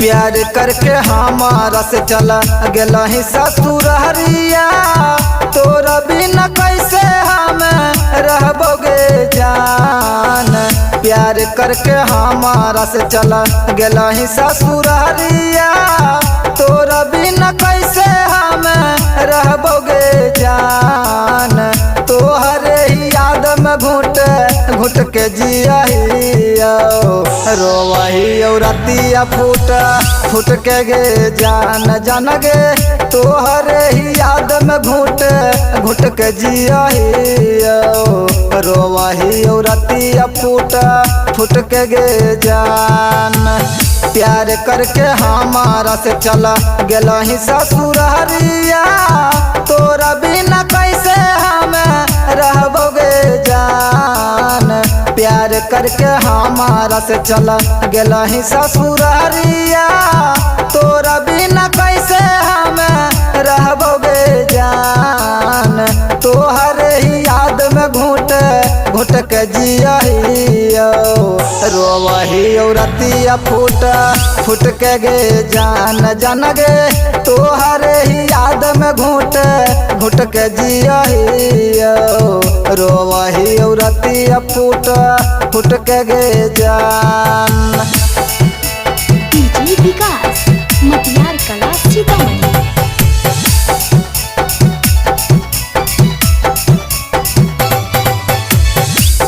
प्यार करके हमारा से चला गेला ही ससुरहरिया, तोरा बिना कैसे हम रहबोगे जान। प्यार करके हमारा से चला गेला ही ससुरहरिया, तोरा बिना कैसे हम रहबोगे जान। तोहरे ही याद में घुट घुट के जिया रोवही और रतिया फूट फूट के गे जान जान गे। तोहरे ही याद में घुट घुट के जिया रोवही और रतिया फूट फूट के गे जान। प्यार करके हमारा से चला गेला ही ससुरहरिया, तोरा बिना कैसे हम रहबोगे जान। प्यार करके हमारा से चला गेला ही ससुरहरिया, तोरा बिना कैसे हम रहबोगे जान। तोहरे ही याद में घुट घुट के जिया रोवही और रतिया फूट फूट के गे जान जान गे। तोहरे ही याद में घुट घुट के जिया रोवही और रतिया फूट फूट के गे जान। डीजे विकास मटियार कला सीतामढ़ी।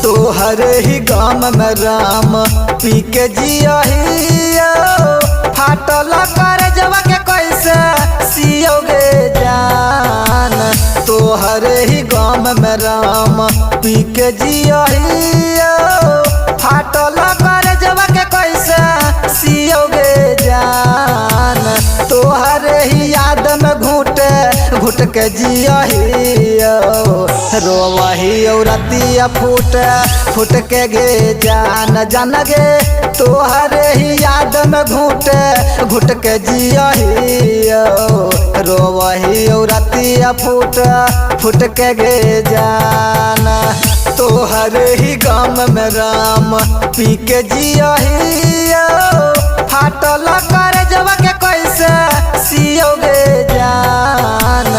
तोहरे ही गाम में राम पी के जिया फाटल कर जवा के कैसे सियोगे जान। तोहरे ही गाम में राम पी के जिया फाटल कर जवा के कैसे सियोगे जान। तोहरे ही याद में घुट घुट के जिया रोवही और रतिया फूट फूट के गे जान जान गे। तोहरे ही याद में घुट घुट के जिया रोवही और रतिया फूट फूट के गे जान। तोहरे ही गाम में राम पी के जिया फाटल कर जवा के कैसे सियोगे जान।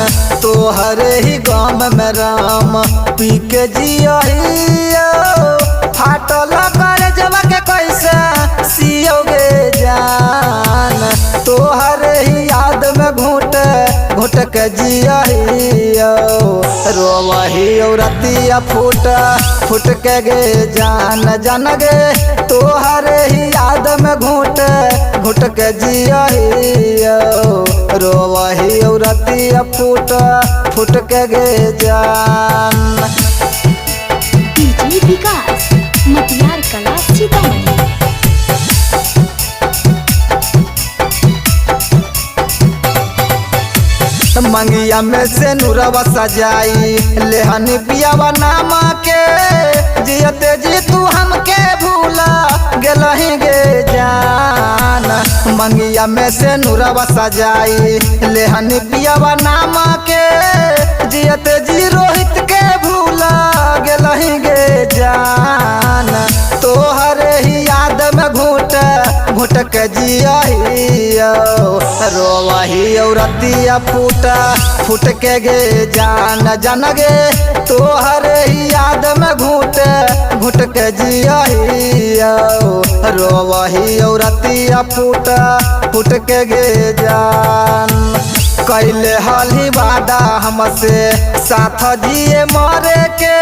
तोहरे ही गाम में राम पी के जिया फाटल कर जवा के कैसे सियोगे जान। तोहरे ही याद में घुट घुट के जिया रोवही और रतिया फूट फूट के गे जान जान गे। तोहरे ही याद में घुट घुट के जिया रोवही और रतिया फूट फूट के गे जान। डीजे विकास मटियार कला सीतामढ़ी। मंगिया में से नूरवा सजाई लेहनी पियावा नामा के, जियते जी तू हमके भूला गेलही गे जान। मंगिया में से नूरवा सजाई लेहनी पियावा नामा के, जियते जी रोहित के भूला गेलही गे जान। तोहरे ही याद में घुट घुट के जिया रोवही और रतिया फूट फूट के गे जान जान गे। तोहरे ही याद में घुट घुट के जिया रोवही और रतिया फूट फूट के गे जान। कैले हाली वादा हमसे साथ जिए मरे के,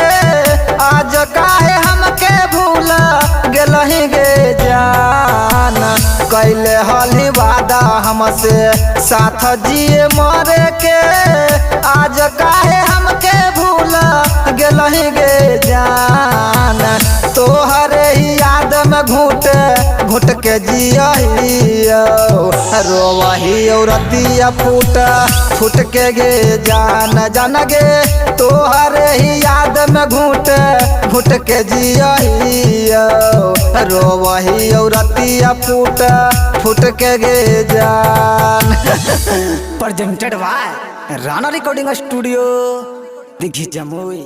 आज काहे हमके भूला गेलही गे जान। कैले हाली वादा हमसे साथ जिए मरे के, आज काहे हमके भूला गेलही गे जान। तोहरे ही याद में घुट घुट के जिया रोवही और रतिया फूट फूट के गे जान जान गे। तोहरे ही याद में घुट घुट के जिया रोवही और रतिया फूट फूट के गे जान। Presented by Rana recording studio Dighi Jamui.